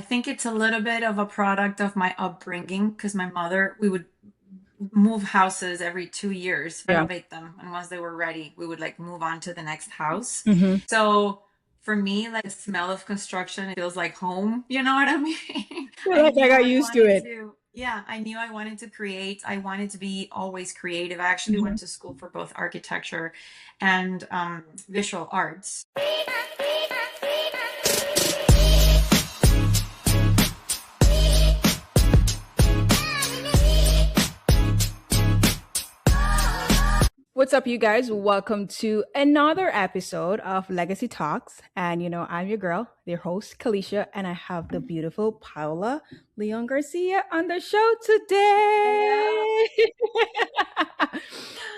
think it's a little bit of a product of my upbringing because my mother, we would move houses every 2 years, Yeah. renovate them. And once they were ready, we would like move on to the next house. Hmm. So for me, like the smell of construction, it feels like home. You know what I mean? Feel I like I knew got I used to wanted it. to, yeah, I knew I wanted to create. I wanted to be always creative. I actually Hmm. went to school for both architecture and visual arts. What's up, you guys? Welcome to another episode of Legacy Talks. And I'm your girl, your host, Keleisha, and I have the beautiful Paola Leon Garcia on the show Hello. today.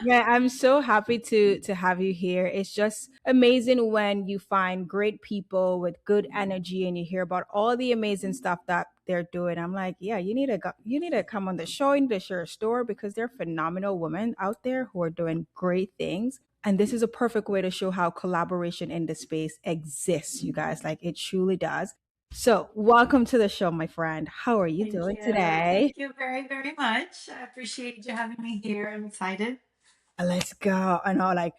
Yeah, I'm so happy to have you here. It's just amazing when you find great people with good energy and you hear about all the amazing stuff that they're doing. I'm like, yeah, you need to come on the show and to share a story because they're phenomenal women out there who are doing great things. And this is a perfect way to show how collaboration in the space exists, you guys. Like it truly does. So, welcome to the show, my friend. How are you Thank doing you. today? Thank you very, very much. I appreciate you having me here. I'm excited. Let's go. I know, like,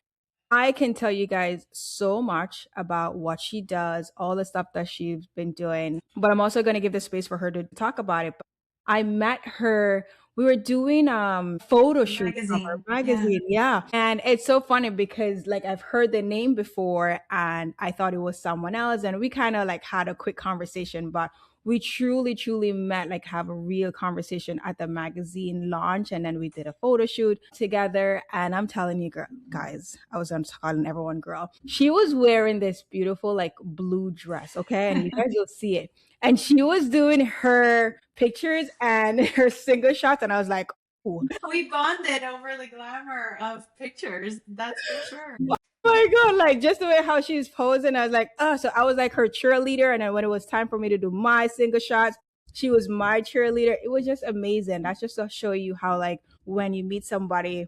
I can tell you guys so much about what she does, all the stuff that she's been doing, but I'm also going to give the space for her to talk about it. But I met her. We were doing photo shoot of her Magazine. Yeah. magazine, yeah. And it's so funny because like I've heard the name before and I thought it was someone else and we kind of like had a quick conversation, but we truly met, like have a real conversation at the magazine launch, and then we did a photo shoot together. And I'm telling you, guys, I was calling everyone girl. She was wearing this beautiful like blue dress, okay, and you guys will see it. And she was doing her pictures and her single shots, and I was like, ooh, We bonded over the glamour of pictures. That's for sure. my god, like just the way how she's posing, I was like, oh, so I was like her cheerleader. And then when it was time for me to do my single shots, she was my cheerleader. It was just amazing. That's just to show you how like when you meet somebody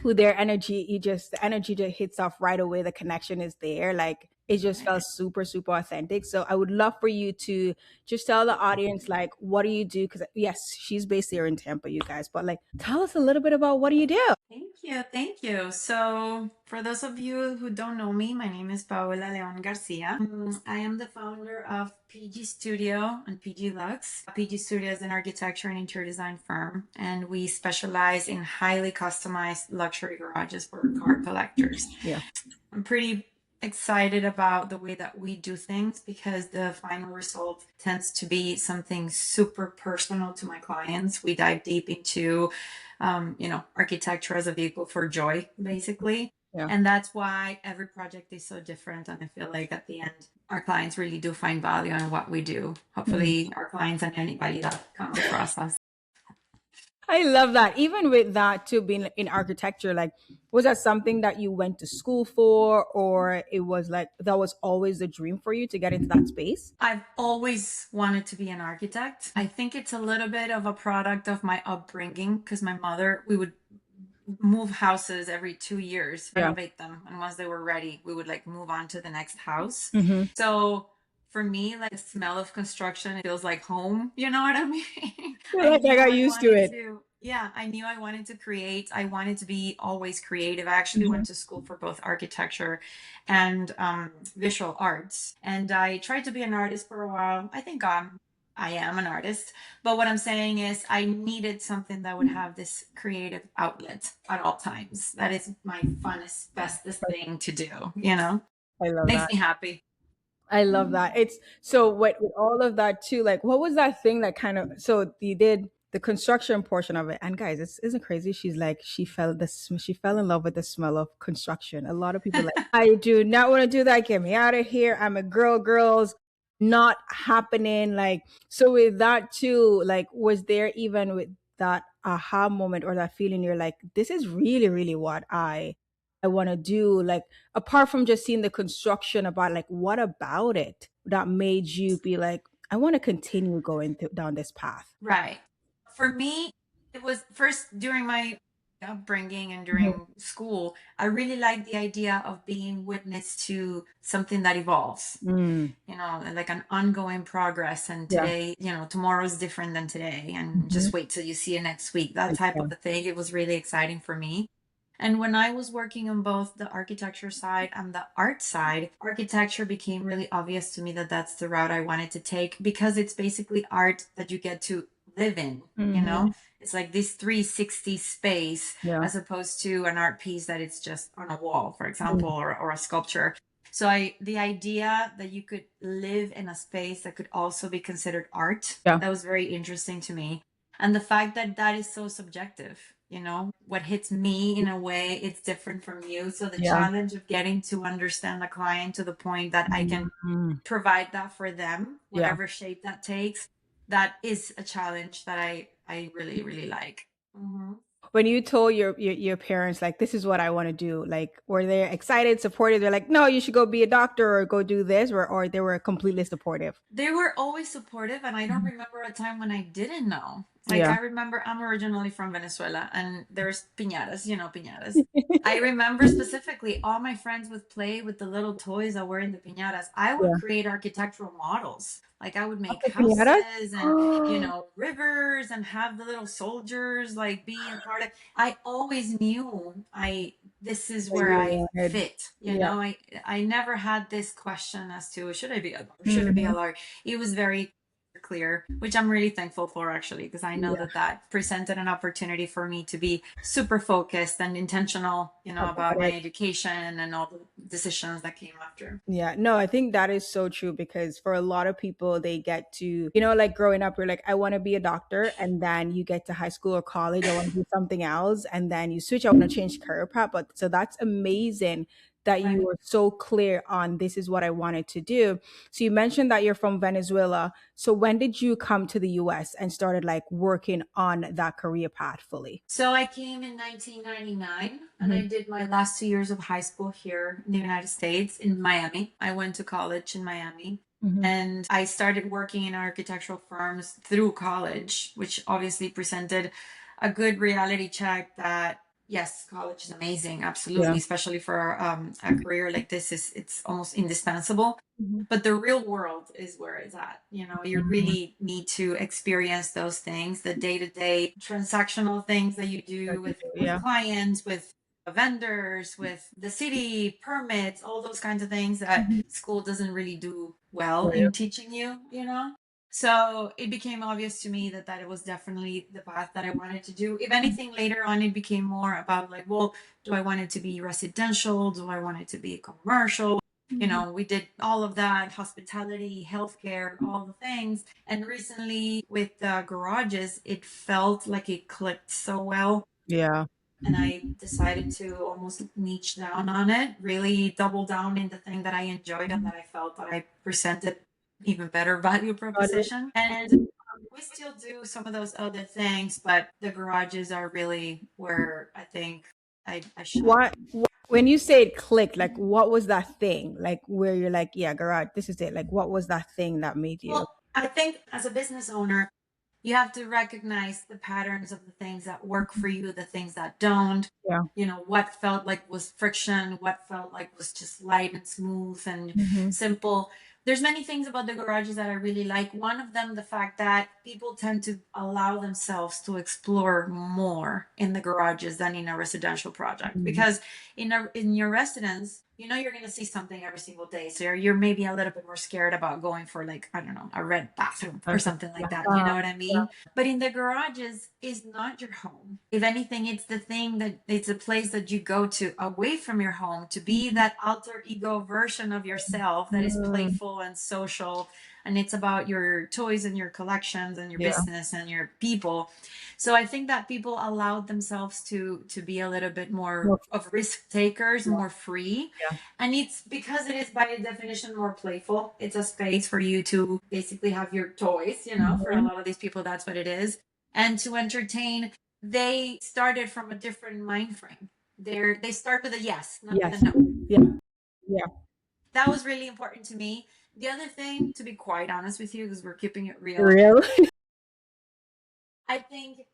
who their energy, the energy just hits off right away, the connection is there, like it just felt super authentic. So I would love for you to just tell the audience like what do you do, because yes, she's based here in Tampa, you guys, but like tell us a little bit about what do you do. Thank you. Thank you. So, for those of you who don't know me, my name is Paola Leon Garcia. I am the founder of PG Studio and PG Lux. PG Studio is an architecture and interior design firm, and we specialize in highly customized luxury garages for car collectors. Yeah. I'm pretty excited about the way that we do things because the final result tends to be something super personal to my clients. We dive deep into, architecture as a vehicle for joy, basically. Yeah. And that's why every project is so different. And I feel like at the end, our clients really do find value in what we do. Mhm. Hopefully, our clients and anybody that comes across us. I love that. Even with that too, being in architecture, like was that something that you went to school for, or it was like that was always the dream for you to get into that space? I've always wanted to be an architect. I think it's a little bit of a product of my upbringing because my mother, we would move houses every 2 years, Yeah. renovate them. And once they were ready, we would like move on to the next house. Hmm. So for me, like the smell of construction, it feels like home. You know what I mean? Feel I like I knew got I used to wanted it. to, yeah, I knew I wanted to create. I wanted to be always creative. I actually Hmm. went to school for both architecture and visual arts. And I tried to be an artist for a while. I am an artist. But what I'm saying is, I needed something that would have this creative outlet at all times. That is my funnest, bestest thing to do, I love Makes that. me happy. I love that. It's so with all of that too, like what was that thing that kind of, so you did the construction portion of it. And guys, this isn't crazy. She's like she fell in love with the smell of construction. A lot of people like, I do not want to do that. Get me out of here. I'm a girls, not happening. Like so with that too, like was there even with that aha moment or that feeling you're like, this is really what I want to do, like apart from just seeing the construction, about like what about it that made you be like, I want to continue going down this path. Right. For me, it was first during my upbringing and Mhm. during school, I really like the idea of being witness to something that evolves, Mm. like an ongoing progress. And Yeah. today, tomorrow's different than today, and Mhm. just wait till you see it next week. That type of Okay. a thing. It was really exciting for me. And when I was working on both the architecture side and the art side, architecture became really obvious to me that that's the route I wanted to take, because it's basically art that you get to live in, you Mhm. know? It's like this 360 space, Yeah. as opposed to an art piece that it's just on a wall, for example, Mm. or a sculpture. So the idea that you could live in a space that could also be considered art, Yeah. that was very interesting to me. And the fact that that is so subjective, what hits me in a way, it's different from you. So the Yeah. challenge of getting to understand the client to the point that I can Mhm. provide that for them, Yeah. whatever shape that takes, that is a challenge that I really, really like. Hmm. When you told your parents like this is what I want to do, like were they excited, supportive? They're like, no, you should go be a doctor or go do this, or they were completely supportive. They were always supportive, and I don't Mhm. remember a time when I didn't know. Like, Yeah. I remember I'm originally from Venezuela, and there's piñatas, piñatas. I remember specifically all my friends would play with the little toys that were in the piñatas. I would Yeah. create architectural models. Like, I would make After piñatas? houses and, rivers, and have the little soldiers like be a part of. I always knew this is That where you I wanted. fit. Yeah. I never had this question as to should I be a doctor, should I be a Mhm. lawyer. It was very clear, which I'm really thankful for, actually, because I know Yeah. that that presented an opportunity for me to be super focused and intentional, About about my it. education and all the decisions that came after. Yeah, no, I think that is so true because for a lot of people, they get to, like growing up, you're like, I want to be a doctor. And then you get to high school or college, I want to do something else. And then you switch, I want to change career path. But so that's amazing that you Right. were so clear on this is what I wanted to do. So you mentioned that you're from Venezuela. So when did you come to the US and started like working on that career path fully? So I came in 1999, and I Hmm. did my last 2 years of high school here in the United States in Miami. I went to college in Miami, Hmm. and I started working in architectural firms through college, which obviously presented a good reality check that yes, college is amazing, Yeah. absolutely, especially for a career like this, is it's almost indispensable. Mhm. But the real world is where it's at. You really need to experience those things, the day-to-day transactional things that you do with Yeah. clients, with vendors, with the city permits, all those kinds of things that Mhm. school doesn't really do well Yeah. in teaching you. So it became obvious to me that it was definitely the path that I wanted to do. If anything, later on, it became more about like, well, do I want it to be residential? Do I want it to be commercial? Mhm. We did all of that, hospitality, healthcare, all the things. And recently with the garages, it felt like it clicked so well. Yeah. And I decided to almost niche down on it, really double down in the thing that I enjoyed and that I felt that I presented even better value Got it. proposition. And we still do some of those other things, but the garages are really where I think I shine. What when you say it clicked, like what was that thing? Like where you're like, yeah, garage, this is it. Like what was that thing that made you? Well, I think as a business owner, you have to recognize the patterns of the things that work for you, the things that don't. Yeah. What felt like was friction, what felt like was just light and smooth and Hmm. simple. There's many things about the garages that I really like. One of them, the fact that people tend to allow themselves to explore more in the garages than in a residential project. Because in your residence, you're going to see something every single day. So you're maybe a little bit more scared about going for, like, I don't know, a red bathroom or Okay. something Yeah. like that. You know what I mean? But in the garages is not your home. If anything, it's the thing that it's a place that you go to away from your home to be that alter ego version of yourself that is Mm, playful and social. And it's about your toys and your collections and your yeah. business and your people. So I think that people allowed themselves to be a little bit more More- of risk takers, Yeah. more free. Yeah. And it's because it is by definition more playful. It's a space for you to basically have your toys, for a Mhm. lot of these people, that's what it is. And to entertain, they started from a different mind frame. They start with a yes, not with a Yes. no. Yeah. Yeah. That was really important to me. The other thing, to be quite honest with you, because we're keeping it real, Real. I think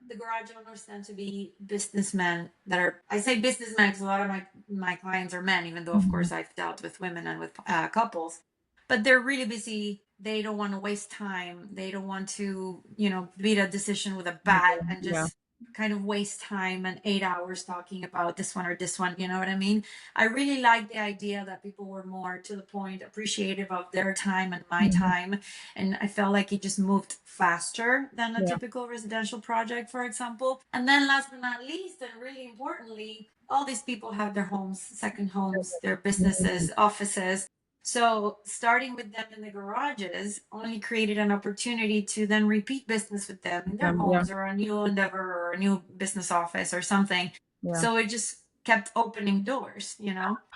the garage owners tend to be businessmen that are, I say businessmen because a lot of my clients are men, even though of Mhm. course I've dealt with women and with couples, but they're really busy. They don't want to waste time. They don't want to, beat a decision with a bat and Yeah. just kind of waste time and 8 hours talking about this one or this one. You know what I mean? I really like the idea that people were more to the point, appreciative of their time and my Mhm. time. And I felt like it just moved faster than a Yeah. typical residential project, for example. And then last but not least, and really importantly, all these people have their homes, second homes, their Mhm. businesses, offices. So starting with them in the garages only created an opportunity to then repeat business with them in their Yeah. homes or a new endeavor or a new business office or something. Yeah. So it just kept opening doors.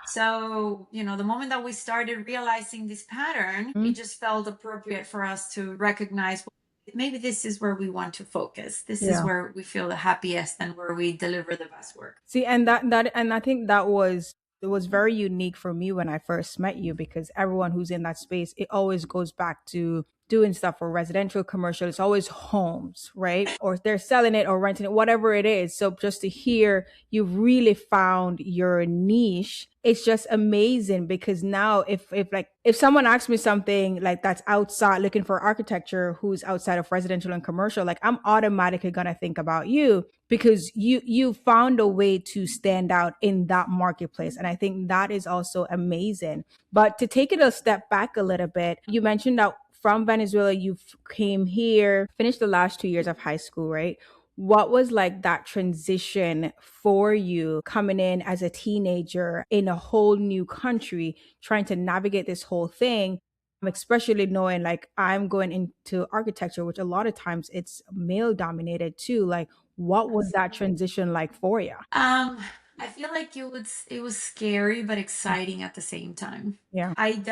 So, the moment that we started realizing this pattern, it Mhm. just felt appropriate for us to recognize, well, maybe this is where we want to focus. This is Yeah. where we feel the happiest and where we deliver the best work. See, and I think that was it was very unique for me when I first met you because everyone who's in that space, it always goes back to doing stuff for residential, commercial. It's always homes, right? Or they're selling it or renting it, whatever it is. So just to hear you've really found your niche, it's just amazing because now if someone asks me something like that's outside looking for architecture who's outside of residential and commercial, like I'm automatically gonna think about you because you found a way to stand out in that marketplace, and I think that is also amazing. But to take it a step back a little bit, you mentioned that from Venezuela you came here, finished the last 2 years of high school, right? What was like that transition for you coming in as a teenager in a whole new country, trying to navigate this whole thing, especially knowing like I'm going into architecture, which a lot of times it's male dominated too. Like, what was that Absolutely. transition like for you? Um, I feel like it was scary but exciting at the same time. Yeah. I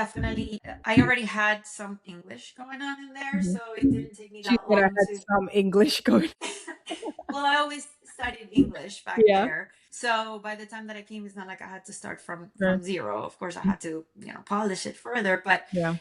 already had some English going on in there, Mhm. so it didn't take me She that said I long had to. some English going. Well, I always studied English back Yeah. there, so by the time that I came, it's not like I had to start from Right. zero. Of course, I had to polish it further, but Yeah.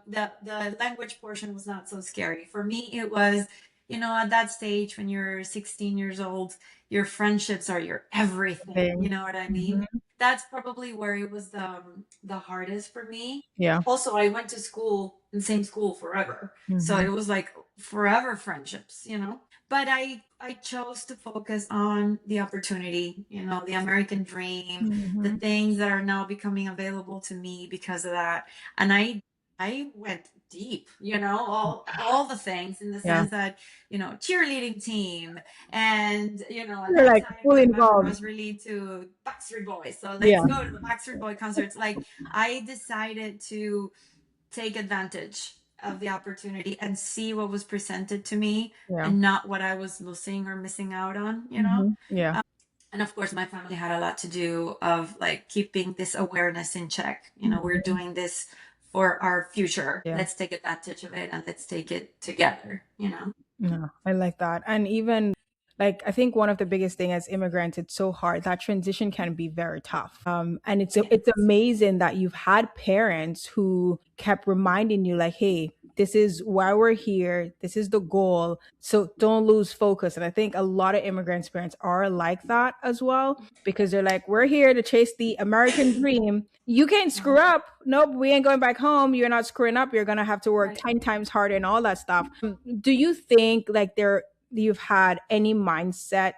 the language portion was not so scary for me. It was, at that stage when you're 16 years old, your friendships are your everything. You Thing. know what I mean? Mhm. That's probably where it was the hardest for me. Yeah. Also, I went to school in the same school forever, so it Mhm. was like forever friendships. But I chose to focus on the opportunity, the American dream, the Mhm. things that are now becoming available to me because of that. And I went deep, all the things, in the Yeah. sense that, cheerleading team, and at You're that like time I fully remember I involved. was really into Backstreet Boys. So let's Yeah. go to the Backstreet Boy concerts. Like, I decided to take advantage of the opportunity and see what was presented to me Yeah. and not what I was losing or missing out on. Yeah. And of course, my family had a lot to do of like keeping this awareness in check. We're Mhm. doing this for our future. Yeah. Let's take advantage of it and let's take it together. No, I like that. And even like I think one of the biggest thing as immigrants, it's so hard. That transition can be very tough. And it's Yes. amazing that you've had parents who kept reminding you, like, hey, this is why we're here. This is the goal. So don't lose focus. And I think a lot of immigrants' parents are like that as well, because they're like, we're here to chase the American dream. You can't screw up. Nope, we ain't going back home. You're not screwing up. You're gonna have to work Right. 10 times harder and all that stuff. Do you think like you've had any mindset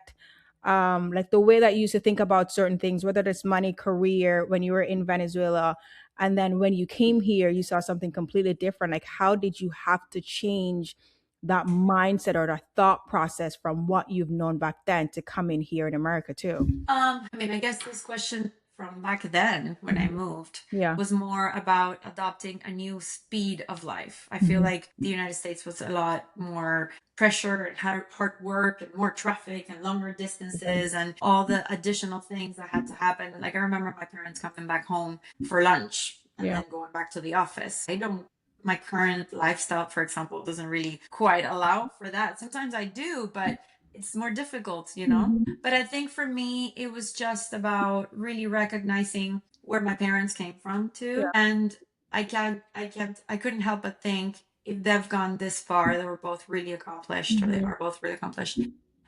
like the way that you used to think about certain things, whether it's money, career, when you were in Venezuela, and then when you came here you saw something completely different, like how did you have to change that mindset or the thought process from what you've known back then to come in here in America too? I mean, I guess this question from back then when I Mhm. moved Yeah. was more about adopting a new speed of life. I feel Mhm. like the United States was a lot more pressure and hard work and more traffic and longer Yeah. distances and all the additional things that had to happen. Like, I remember my parents coming back home for lunch and Yeah. then going back to the office. My current lifestyle, for example, doesn't really quite allow for that. Sometimes I do, but it's more difficult. Mhm. But I think for me, it was just about really recognizing where my parents came from too. Yeah. And I couldn't help but think, if they've gone this far, they were both really accomplished, or they Mhm. are both really accomplished.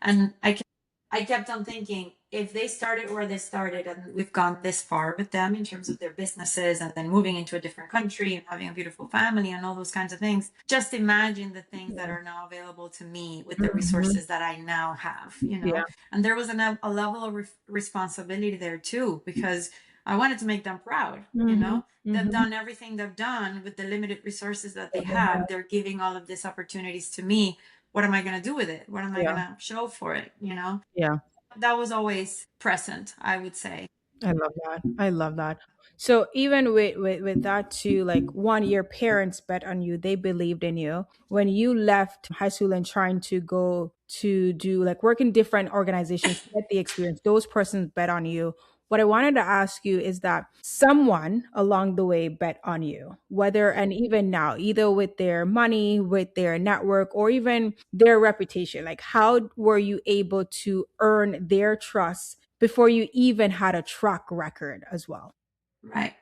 And I kept on thinking, if they started where they started and we've gone this far with them in terms of their businesses and then moving into a different country and having a beautiful family and all those kinds of things, just imagine the things that Yeah. are now available to me with the Mhm. resources that I now have, Yeah. And there was a level of responsibility there too, because I wanted to make them proud, Mhm. They've Mhm. done everything they've done with the limited resources that they have. They're giving all of these opportunities to me. What am I going to do with it? What am I going Yeah. to show for it? Yeah. That was always present, I would say. I love that. I love that. So even with that too, like one, your parents bet on you. They believed in you. When you left high school and trying to go to do like work in different organizations to get the experience, those persons bet on you. What I wanted to ask you is that someone along the way bet on you, whether and even now, either with their money, with their network, or even their reputation. Like, how were you able to earn their trust before you even had a track record as well? Right.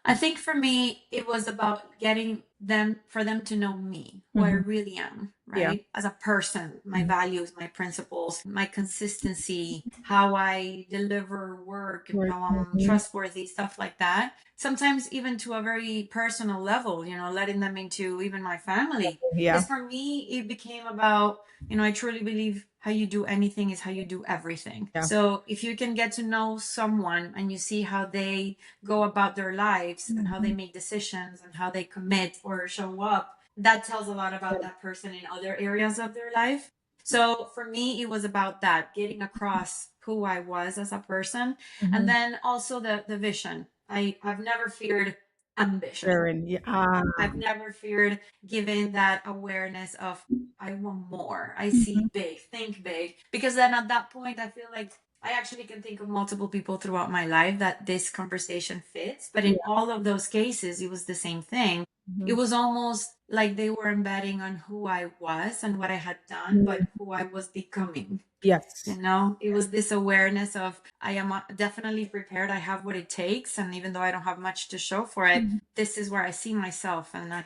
I think for me, it was about getting them, for them to know me, who I Hmm. really am, Yeah. right? As a person, my Mhm. values, my principles, my consistency, how I deliver work and Right. how I'm Mhm. trustworthy, stuff like that. Sometimes even to a very personal level, letting them into even my family. Yeah. Because for me, it became about, I truly believe how you do anything is how you do everything. Yeah. So if you can get to know someone and you see how they go about their lives and how they Mhm. make decisions and how they commit or show up, that tells a lot about that person in other areas of their life. So for me, it was about that, getting across who I was as a person. And Mhm. then also the vision. I've never feared ambition. Sharon. Yeah. Ah. I've never feared giving that awareness of I want more. I see Mhm. big, think big. Because then at that point, I feel like I actually can think of multiple people throughout my life that this conversation fits. But in Yeah. all of those cases, it was the same thing. It Mhm. was almost like they were embedding on who I was and what I had done, but Mhm. who I was becoming. Yes. It was this awareness of I am definitely prepared. I have what it takes. And even though I don't have much to show for it, Mhm. this is where I see myself and I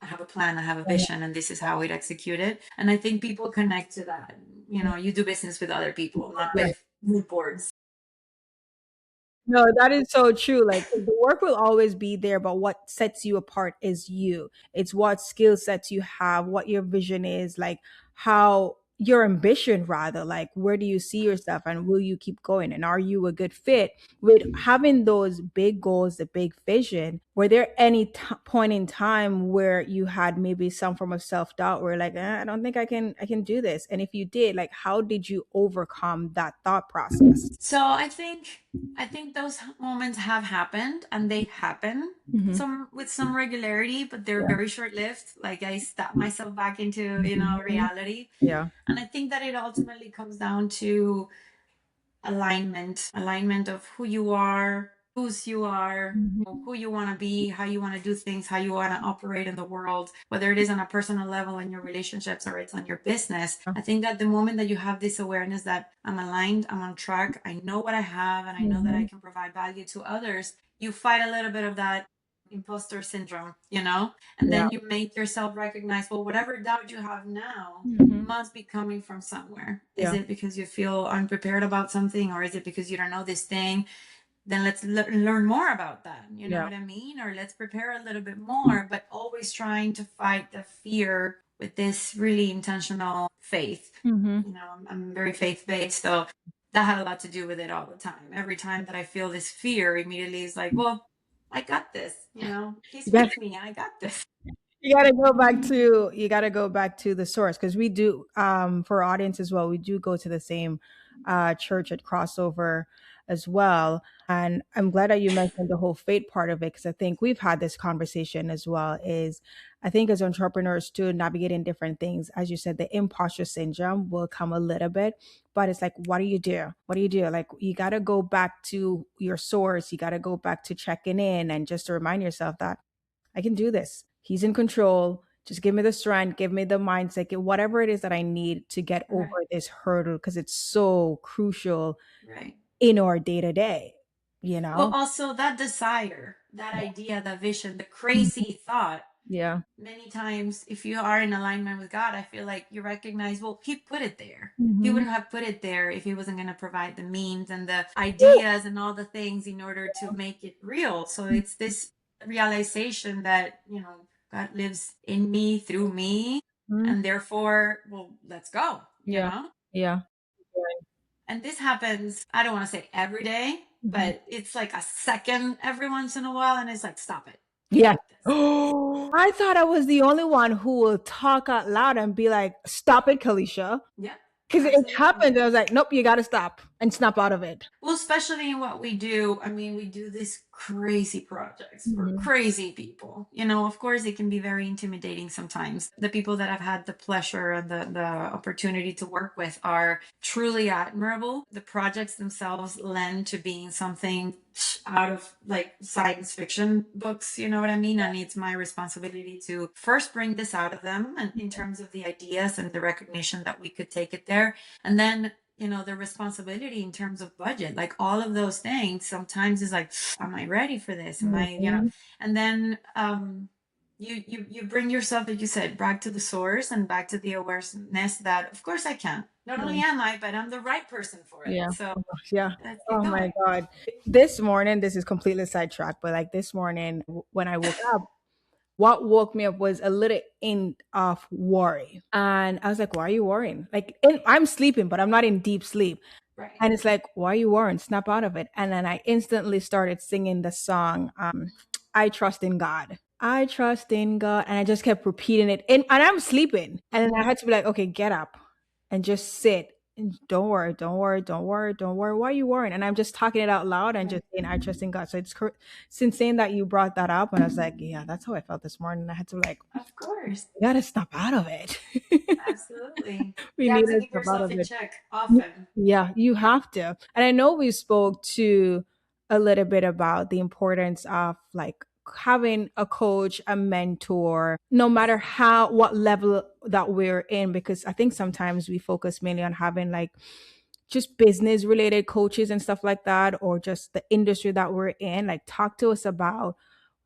have a plan, I have a vision, and this is how we'd execute it. And I think people connect to that. You do business with other people, not Yeah. with mood boards. No, that is so true. Like the work will always be there, but what sets you apart is you. It's what skill sets you have, what your vision is, like how your ambition rather, like where do you see yourself and will you keep going? And are you a good fit with having those big goals, the big vision? Were there any point in time where you had maybe some form of self-doubt where like, I don't think I can do this? And if you did, like how did you overcome that thought process? So I think those moments have happened and they happen Hmm. some with some regularity, but they're Yeah. very short lived. Like I snap myself back into, Mhm. reality. Yeah. And I think that it ultimately comes down to alignment of who you are, whose you are, Mhm. who you want to be, how you want to do things, how you want to operate in the world, whether it is on a personal level in your relationships or it's on your business. I think that the moment that you have this awareness that I'm aligned, I'm on track, I know what I have, and I know that I Mhm. can provide value to others, you fight a little bit of that imposter syndrome, and Yeah. then you make yourself recognize, well, whatever doubt you have now Mhm. must be coming from somewhere. Is Yeah. it because you feel unprepared about something, or is it because you don't know this thing? Then let's learn more about that. You know Yeah. what I mean? Or let's prepare a little bit more, but always trying to fight the fear with this really intentional faith. Mhm. I'm very faith based, so that had a lot to do with it all the time. Every time that I feel this fear, immediately is like, well, I got this. He's You got with me. I got this. you got to go back to the source because we do for our audience as well. We do go to the same church at crossover as well. And I'm glad that you mentioned the whole fate part of it because I think we've had this conversation as well. Is I think as entrepreneurs too, navigating different things, as you said, the imposter syndrome will come a little bit, but it's like, what do you do? What do you do? Like, you got to go back to your source. You got to go back to checking in and just to remind yourself that I can do this. He's in control. Just give me the strength, give me the mindset, whatever it is that I need to get over Right. this hurdle because it's so crucial Right. in our day to day, you Well, know? also that desire, that idea, that vision, the Mhm. crazy thought. Yeah. Many times, if you are in alignment with God, I feel like you recognize, well, He put it there. He Mm-hmm. wouldn't have put it there if He wasn't going to provide the means and the ideas and all the things in order to make it real. So it's this realization that, God lives in me, through me, Mm-hmm. and therefore, well, let's go, Yeah. Yeah. and this happens, I don't want to say every day, Mm-hmm. but it's like a second every once in a while. And it's like, stop it. You Yeah. got this. Oh, I thought I was the only one who will talk out loud and be like, "Stop it, Keleisha," Yeah, because it absolutely. happened. I was like, "Nope, you got to stop and snap out of it." Well, especially in what we do. I mean, we do these crazy projects for Mm-hmm. crazy people. Of course, it can be very intimidating sometimes. The people that I've had the pleasure and the opportunity to work with are truly admirable. The projects themselves lend to being something out of like science fiction books, you know what I mean? And it's my responsibility to first bring this out of them and in terms of the ideas and the recognition that we could take it there. And then the responsibility in terms of budget, like all of those things sometimes is like, am I ready for this? Am I, Mm-hmm. and then you bring yourself, like you said, back to the source and back to the awareness that of course I can. Not only am I, but I'm the right person for it. Yeah. So Yeah. let's keep Oh my going. God. This morning, this is completely sidetracked, but like this morning when I woke up, what woke me up was a little in of worry. And I was like, why are you worrying? I'm sleeping, but I'm not in deep sleep. Right. And it's like, why are you worrying? Snap out of it. And then I instantly started singing the song, I Trust in God. I trust in God. And I just kept repeating it. And I'm sleeping. And then I had to be like, okay, get up and just sit. And don't worry, don't worry, don't worry, don't worry. Why are you worrying? And I'm just talking it out loud and Right. just saying, I trust in God. So it's insane that you brought that up. And I was like, yeah, that's how I felt this morning. I had to like, Of course. you gotta snap out of it. Absolutely. We You have need to to keep snap out yourself of in it. check often. Yeah, you have to. And I know we spoke to a little bit about the importance of like having a coach, a mentor, no matter what level that we're in, because I think sometimes we focus mainly on having like just business related coaches and stuff like that, or just the industry that we're in. Like, talk to us about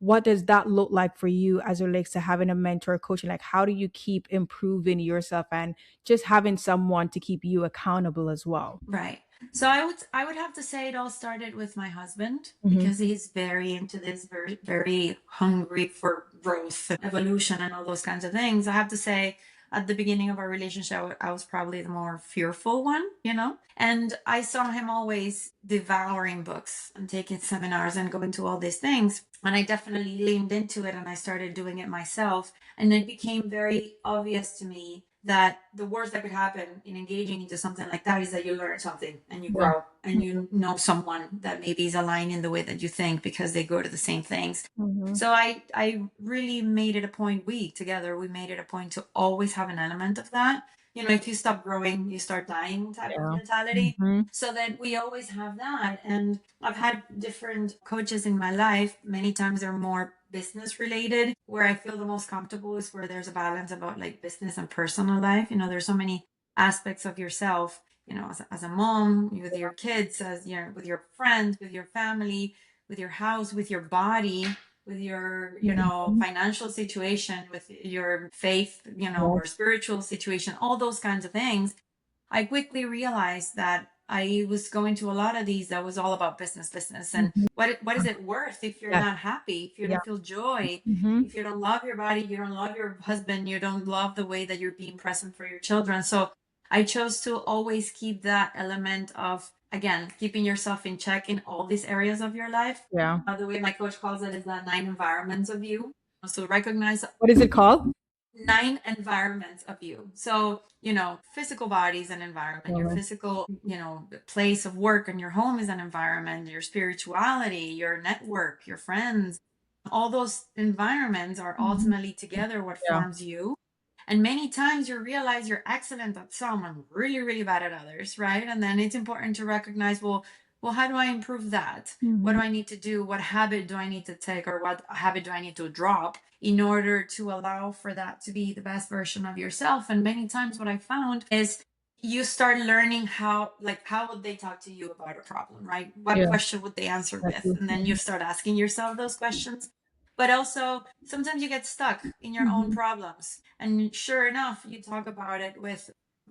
what does that look like for you as it relates to having a mentor, coach, and like how do you keep improving yourself and just having someone to keep you accountable as well. Right. So I would have to say it all started with my husband Hmm. because he's very into this, very very hungry for growth and evolution and all those kinds of things. I have to say at the beginning of our relationship I was probably the more fearful one. And I saw him always devouring books and taking seminars and going to all these things. And I definitely leaned into it and I started doing it myself. And it became very obvious to me that the worst that could happen in engaging into something like that is that you learn something and you Yeah. grow and you know someone that maybe is aligned in the way that you think because they go to the same things. Hmm. So I really made it a point, we together, we made it a point to always have an element of that. If you stop growing, you start dying type of Yeah. mentality. Hmm. So that we always have that. And I've had different coaches in my life. Many times they're more business related. Where I feel the most comfortable is where there's a balance about like business and personal life. There's so many aspects of yourself, as a mom, with your kids, with your friends, with your family, with your house, with your body, with your, Hmm. financial situation, with your faith, Yeah. or spiritual situation, all those kinds of things. I quickly realized that I was going to a lot of these that was all about business. And Hmm. what is it worth if you're Yes. not happy, if you Yeah. don't feel joy, Hmm. if you don't love your body, you don't love your husband, you don't love the way that you're being present for your children. So I chose to always keep that element of, again, keeping yourself in check in all these areas of your life. Yeah. The way my coach calls it is the 9 environments of you. So recognize What is it called? 9 environments of you. So, physical body is an environment, your Yeah. physical, place of work and your home is an environment, your spirituality, your network, your friends, all those environments are Mhm. ultimately together what Yeah. forms you. And many times you realize you're excellent at some and really, really bad at others, right? And then it's important to recognize, well, how do I improve that? What do Mhm. I need to do? What habit do I need to take, or what habit do I need to drop in order to allow for that to be the best version of yourself? And many times what I found is you start learning how would they talk to you about a problem, right? What Yeah. question would they answer with? Exactly. And then you start asking yourself those questions. But also sometimes you get stuck in your own Mhm. problems. And sure enough, you talk about it with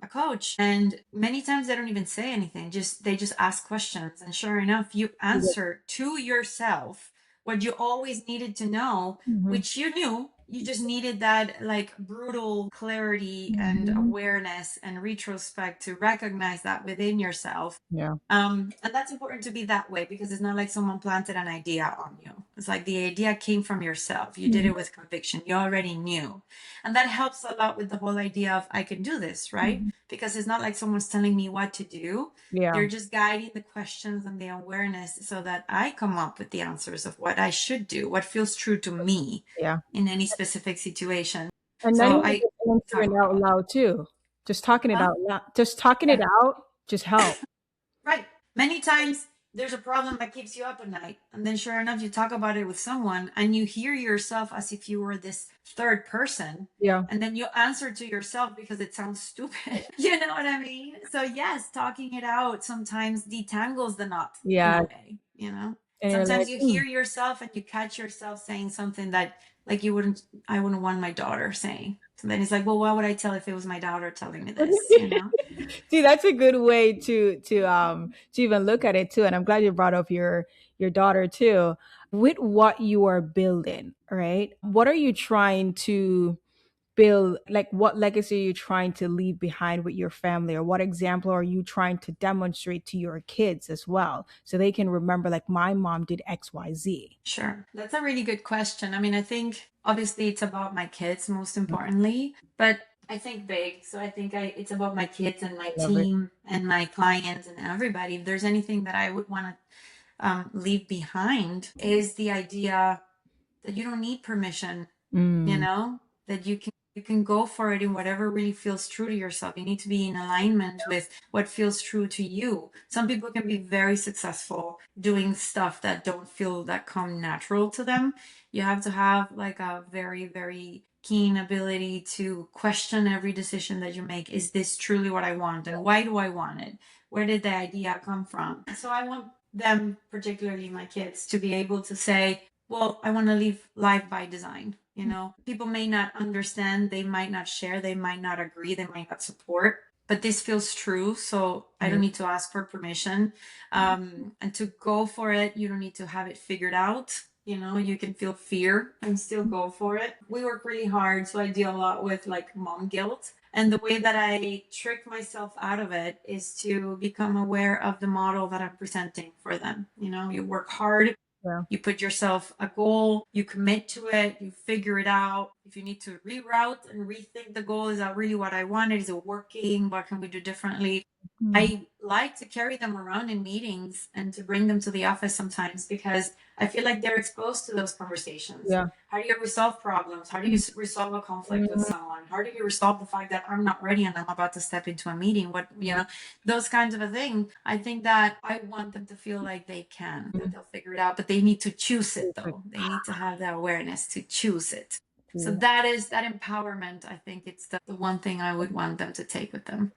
a coach, and many times they don't even say anything. Just they just ask questions, and sure enough, you answer to yourself what you always needed to know, Mhm. which you knew. You just needed that like brutal clarity and Mhm. awareness and retrospect to recognize that within yourself. Yeah. And that's important to be that way, because it's not like someone planted an idea on you. It's like the idea came from yourself. You did Mhm. it with conviction. You already knew. And that helps a lot with the whole idea of I can do this, right? Mhm. Because it's not like someone's telling me what to do. Yeah. They're just guiding the questions and the awareness so that I come up with the answers of what I should do, what feels true to me Yeah. in any specific situation. And not So even I just talk answering about out all that. loud too. Just talking it Huh? out loud. Just talking it Yeah. out just help. Right. Many times there's a problem that keeps you up at night. And then, sure enough, you talk about it with someone and you hear yourself as if you were this third person. Yeah. And then you answer to yourself because it sounds stupid. You know what I mean? So, yes, talking it out sometimes detangles the knot in Yeah. a way, you know? And you're Sometimes like, you mm. hear yourself and you catch yourself saying something that, like, you wouldn't, I wouldn't want my daughter saying. So then it's like, well, what would I tell if it was my daughter telling me this, you know? See, that's a good way to even look at it too. And I'm glad you brought up your daughter too. With what you are building, right? What are you trying to build? Like, what legacy are you trying to leave behind with your family, or what example are you trying to demonstrate to your kids as well, so they can remember, like, my mom did XYZ. Sure. That's a really good question. I mean, I think obviously it's about my kids most importantly, but I think big. So I think it's about my kids and my Love it. team and my clients and everybody. If there's anything that I would want to leave behind, is the idea that you don't need permission, you Mm, know, that you can go for it in whatever really feels true to yourself. You need to be in alignment with what feels true to you. Some people can be very successful doing stuff that don't feel that come natural to them. You have to have like a very, very keen ability to question every decision that you make. Is this truly what I want, and why do I want it? Where did the idea come from? So I want them, particularly my kids, to be able to say, well, I want to live life by design. You know, people may not understand, they might not share, they might not agree, they might not support, but this feels true. So I yeah. don't need to ask for permission. And to go for it, you don't need to have it figured out. You know, you can feel fear and still go for it. We work really hard. So I deal a lot with like mom guilt. And the way that I trick myself out of it is to become aware of the model that I'm presenting for them. You know, you work hard, Yeah. you put yourself a goal, you commit to it, you figure it out. If you need to reroute and rethink the goal, is that really what I wanted? Is it working? What can we do differently? Mm, I like to carry them around in meetings and to bring them to the office sometimes, because I feel like they're exposed to those conversations. yeah. How do you resolve problems? How do you resolve a conflict with Mm, someone? How do you resolve the fact that I'm not ready and I'm about to step into a meeting? What, you know, those kinds of a thing. I think that I want them to feel like they can, that they'll figure it out, but they need to choose it though. They need to have the awareness to choose it. So cool. that is that empowerment. I think it's the one thing I would want them to take with them.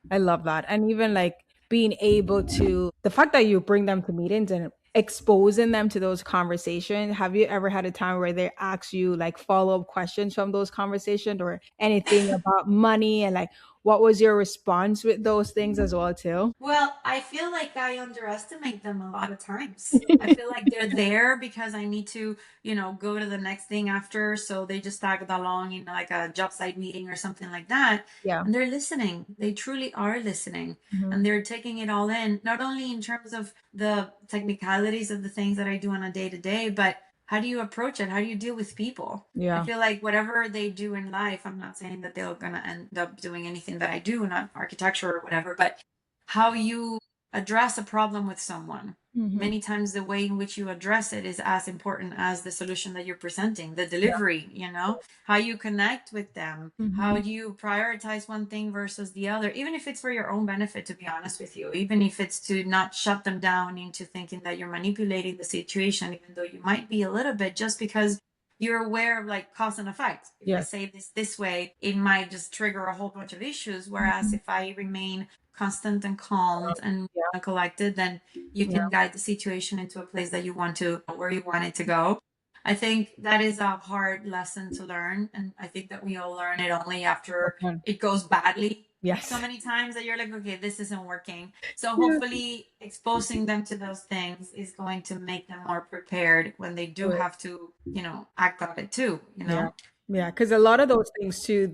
I love that. And even like being able to, the fact that you bring them to meetings and exposing them to those conversations. Have you ever had a time where they ask you like follow up questions from those conversations, or anything about money, and like what was your response with those things as well too? Well, I feel like I underestimate them a lot of times. I feel like they're there because I need to, you know, go to the next thing after. So they just tag along in like a job site meeting or something like that. Yeah. And they're listening. They truly are listening. Hmm. And they're taking it all in, not only in terms of the technicalities of the things that I do on a day to day, but how do you approach it? How do you deal with people? I Yeah. feel like whatever they do in life, I'm not saying that they're going to end up doing anything that I do, not architecture or whatever, but how you address a problem with someone. Hmm. Many times, the way in which you address it is as important as the solution that you're presenting, the Yeah. delivery, you know, how you connect with them, how Hmm. you prioritize one thing versus the other, even if it's for your own benefit, to be honest with you, even if it's to not shut them down into thinking that you're manipulating the situation, even though you might be a little bit, just because you're aware of like cause and effect. If I Yes. say this way, it might just trigger a whole bunch of issues. Whereas Mhm. if I remain constant and calmed and Yeah. collected, then you Yeah. can guide the situation into a place that you want to, where you want it to go. I think that is a hard lesson to learn. And I think that we all learn it only after Okay. it goes badly so Yes. many times that you're like, okay, this isn't working. So hopefully exposing them to those things is going to make them more prepared when they do Yeah. have to, act on it too, Yeah. Yeah. Because a lot of those things too,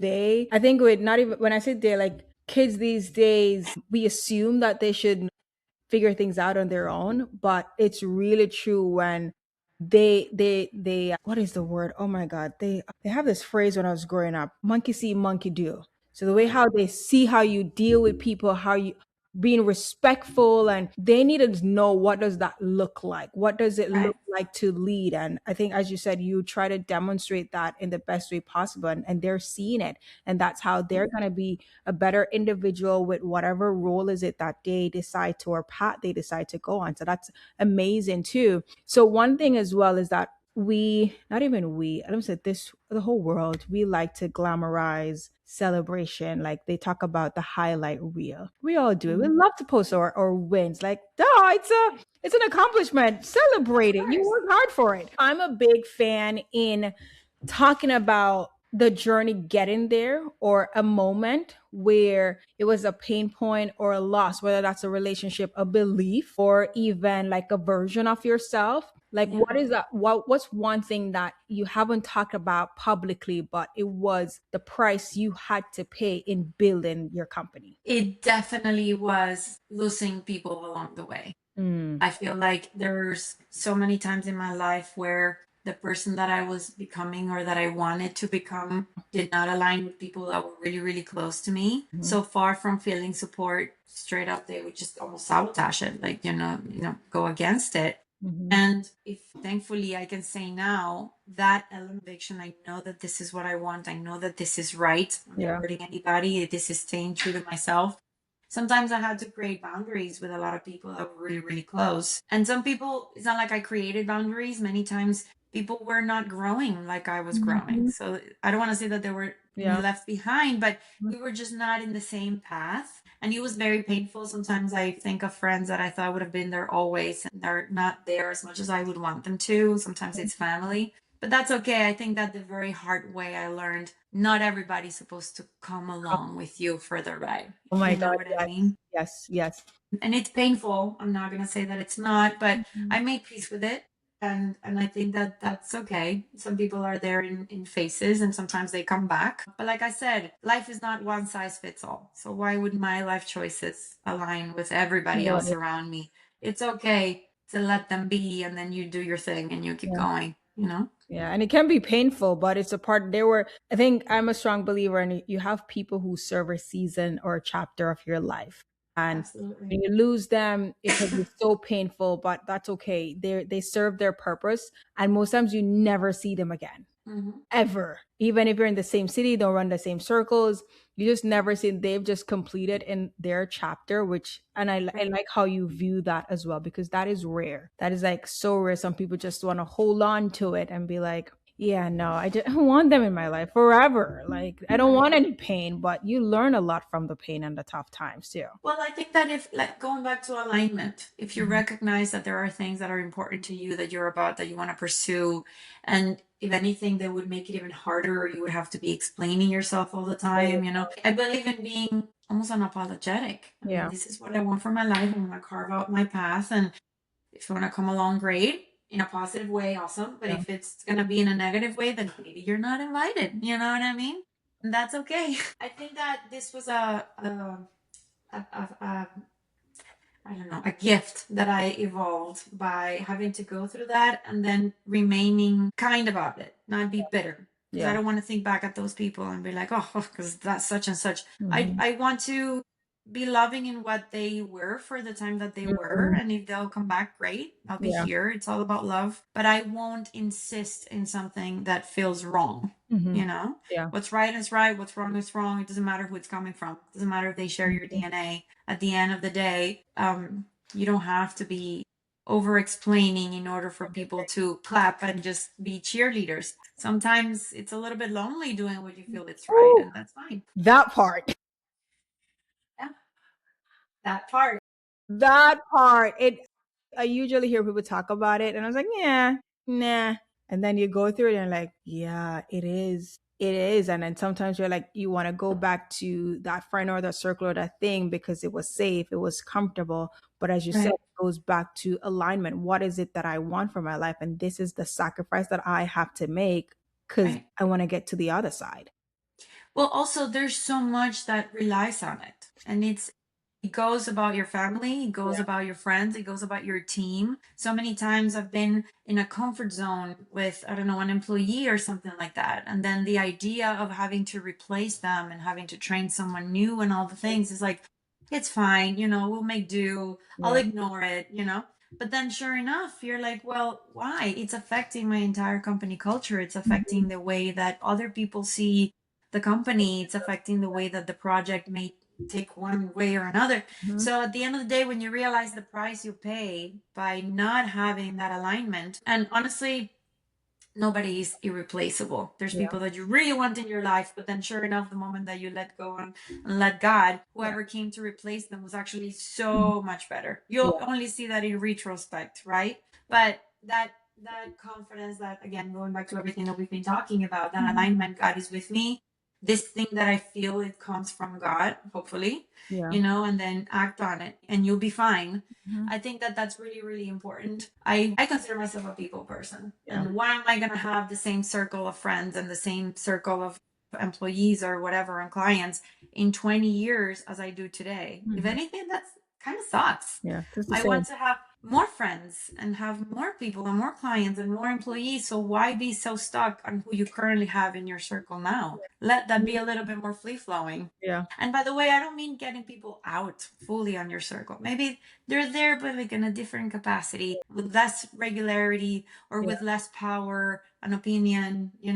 I think with not even, when I say they're like kids these days, we assume that they should figure things out on their own, but it's really true when what is the word? Oh my God. They have this phrase when I was growing up, monkey see, monkey do. So the way how they see how you deal with people, how you being respectful, and they need to know what does that look like? What does it Right. look like to lead? And I think, as you said, you try to demonstrate that in the best way possible, and they're seeing it. And that's how they're going to be a better individual with whatever role is it that they decide to, or path they decide to go on. So that's amazing too. So one thing as well is that not even we, I don't say this, the whole world, we like to glamorize celebration. Like they talk about the highlight reel. We all do it. We Mhm. love to post our wins. Like, duh, it's an accomplishment. Celebrate Of it. You course. work hard for it. I'm a big fan in talking about the journey getting there, or a moment where it was a pain point or a loss, whether that's a relationship, a belief, or even like a version of yourself. Like Yeah. what is that, what's one thing that you haven't talked about publicly, but it was the price you had to pay in building your company? It definitely was losing people along the way. Mm. I feel like there's so many times in my life where the person that I was becoming or that I wanted to become did not align with people that were really, really close to me. Mhm. So far from feeling support, straight up, they would just almost sabotage it, like, go against it. Mhm. And if thankfully I can say now that conviction, I know that this is what I want. I know that this is right. I'm not Yeah. hurting anybody. This is staying true to myself. Sometimes I had to create boundaries with a lot of people that were really, really close. And some people, it's not like I created boundaries. Many times people were not growing like I was growing. Mhm. So I don't want to say that they were Yeah. left behind, but we were just not in the same path. And it was very painful. Sometimes I think of friends that I thought would have been there always, and they're not there as much as I would want them to. Sometimes it's family. But that's okay. I think that the very hard way I learned not everybody's supposed to come along with you for the ride, Oh if my you know God. what I Yes. mean. Yes. Yes. And it's painful. I'm not gonna say that it's not, but Mhm. I made peace with it. And I think that that's okay. Some people are there in phases and sometimes they come back. But like I said, life is not one size fits all. So why would my life choices align with everybody Well, else around me? It's okay to let them be and then you do your thing and you keep yeah. going, you know? Yeah, and it can be painful, but it's a part. I think I'm a strong believer in you have people who serve a season or a chapter of your life. And Absolutely. when you lose them, it can be so painful, but that's okay. They serve their purpose. And most times you never see them again, Hmm. ever. Even if you're in the same city, don't run the same circles. You just never see, they've just completed in their chapter, which, and I like how you view that as well, because that is rare. That is like so rare. Some people just want to hold on to it and be like, yeah, no, I don't want them in my life forever. Like, I don't Right. want any pain, but you learn a lot from the pain and the tough times too. Well, I think that if, like, going back to alignment, if you Mhm. recognize that there are things that are important to you, that you're about, that you want to pursue, and if anything, that would make it even harder, or you would have to be explaining yourself all the time, I believe in being almost unapologetic. I mean, Yeah. this is what I want for my life. I want to carve out my path. And if you want to come along, great. In a positive way, awesome. But Yeah. if it's going to be in a negative way, then maybe you're not invited. You know what I mean? And that's okay. I think that this was a I don't know, a gift that I evolved by having to go through that and then remaining kind about it, not be bitter. Because I Yeah. don't want to think back at those people and be like, oh, because that's such and such. I, Mhm. I want to be loving in what they were for the time that they were. Mhm. And if they'll come back, great. I'll be Yeah. here. It's all about love. But I won't insist in something that feels wrong. Mhm. You know, Yeah. what's right is right, what's wrong is wrong. It doesn't matter who it's coming from. It doesn't matter if they share your Mhm. DNA. At the end of the day, you don't have to be over explaining in order for people to clap and just be cheerleaders. Sometimes it's a little bit lonely doing what you feel it's right, Ooh, and that's fine. that part. Yeah, that part. That part. I usually hear people talk about it, and I was like, yeah, nah. And then you go through it and you're like, yeah, it is. It is. And then sometimes you're like, you want to go back to that friend or that circle or that thing because it was safe, it was comfortable. But as you said, Right. it goes back to alignment. What is it that I want for my life? And this is the sacrifice that I have to make because Right. I want to get to the other side. Well, also there's so much that relies on it. And it goes about your family, it goes Yeah. about your friends, it goes about your team. So many times I've been in a comfort zone with, I don't know, an employee or something like that. And then the idea of having to replace them and having to train someone new and all the things is like, it's fine, we'll make do. I'll Yeah. ignore it. But then sure enough, you're like, well, why? It's affecting my entire company culture. It's Mhm. affecting the way that other people see the company. It's affecting the way that the project may take one way or another. Mhm. So at the end of the day, when you realize the price you pay by not having that alignment, and honestly, nobody is irreplaceable. There's Yeah. people that you really want in your life, but then sure enough, the moment that you let go and let God, Yeah. whoever came to replace them was actually Mhm. so much better. You'll Yeah. only see that in retrospect, right? But that confidence, that again, going back to everything that we've been talking about, that Mhm. alignment, God is with me. This thing that I feel, it comes from God, hopefully, Yeah. and then act on it and you'll be fine. Mhm. I think that that's really, really important. I consider myself a people person. Yeah. And why am I going to have the same circle of friends and the same circle of employees or whatever and clients in 20 years as I do today? If Mhm. anything, that's kind of sucks. Yeah. Just the I same. want to have more friends and have more people and more clients and more employees. So why be so stuck on who you currently have in your circle now? Let that be a little bit more free flowing. Yeah. And by the way, I don't mean getting people out fully on your circle. Maybe they're there, but like in a different capacity, with less regularity or Yeah. with less power, an opinion. You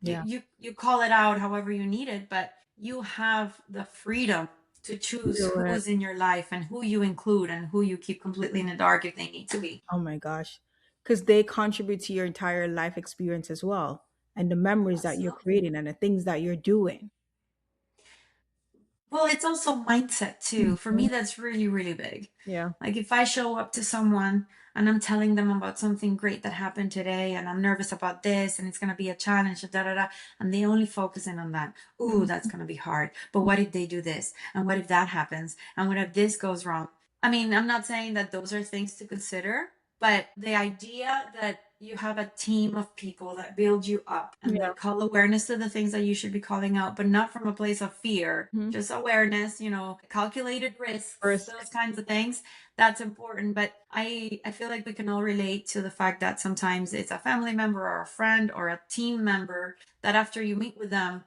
Yeah. you you call it out however you need it, but you have the freedom to choose Do it. who's in your life and who you include and who you keep completely in the dark if they need to be. Oh my gosh. Because they contribute to your entire life experience as well. And the memories that you're Absolutely. creating and the things that you're doing. Well, it's also mindset too. For Mhm. me, that's really, really big. Yeah. Like if I show up to someone and I'm telling them about something great that happened today and I'm nervous about this and it's going to be a challenge, da da da, and they only focus in on that. Ooh, that's Mhm. going to be hard. But what if they do this? And what if that happens? And what if this goes wrong? I mean, I'm not saying that those are things to consider, but the idea that you have a team of people that build you up and Yeah. that call awareness to the things that you should be calling out, but not from a place of fear, Mhm. just awareness, calculated risks, First. those kinds of things. That's important. But I feel like we can all relate to the fact that sometimes it's a family member or a friend or a team member that after you meet with them,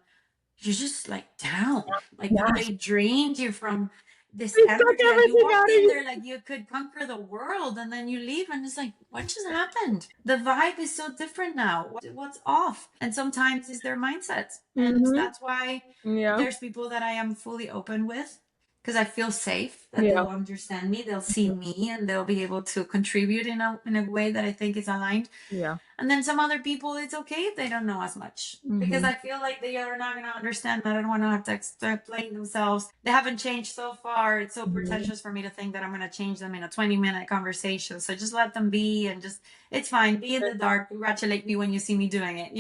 you're just like down. Like Yes. they drained you from this They suck energy. Like you everything walked out of in you. there like you could conquer the world, and then you leave, and it's like, what just happened? The vibe is so different now. What's off? And sometimes it's their mindset, and Hmm. that's why Yeah. there's people that I am fully open with because I feel safe that Yeah. they'll understand me, they'll see me, and they'll be able to contribute in a way that I think is aligned. Yeah. And then some other people, it's okay if they don't know as much because Hmm. I feel like they are not going to understand. I don't want to have to explain themselves. They haven't changed so far. It's so Hmm. pretentious for me to think that I'm going to change them in a 20-minute conversation. So just let them be and just, it's fine. Be in the dark. Congratulate me when you see me doing it?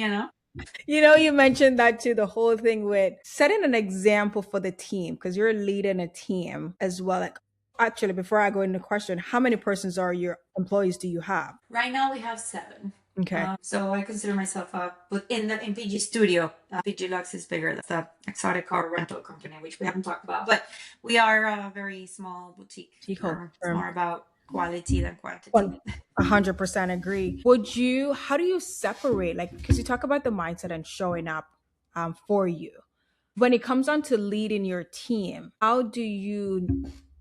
You mentioned that too, the whole thing with setting an example for the team because you're leading a team as well. Like, actually, before I go into the question, how many persons are your employees do you have? Right now we have 7. Okay. So I consider myself in PG Studio. PG Lux is bigger. That's the exotic car rental company, which we haven't talked about. But we are a very small boutique Eco firm. It's term. more about quality than quantity. 100% agree. How do you separate, like, because you talk about the mindset and showing up for you. When it comes on to leading your team, how do you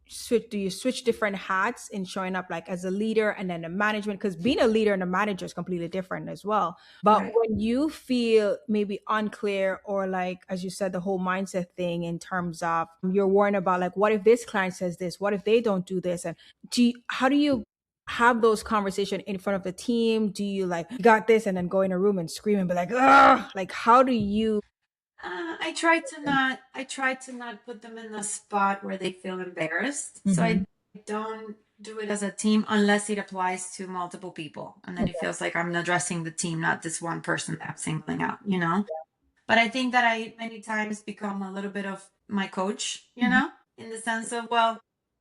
switch different hats in showing up like as a leader and then a management? Because being a leader and a manager is completely different as well. But Right. when you feel maybe unclear or like, as you said, the whole mindset thing in terms of you're worrying about like, what if this client says this? What if they don't do this? And how do you have those conversations in front of the team? Do you like, "You got this," and then go in a room and scream and be like, "Ugh," like how do you? I try to not put them in a spot where they feel embarrassed. So Hmm. I don't do it as a team unless it applies to multiple people. And then it Okay. feels like I'm addressing the team, not this one person that I'm singling out, you know? But I think that I many times become a little bit of my coach, you Mhm. know, in the sense of, well,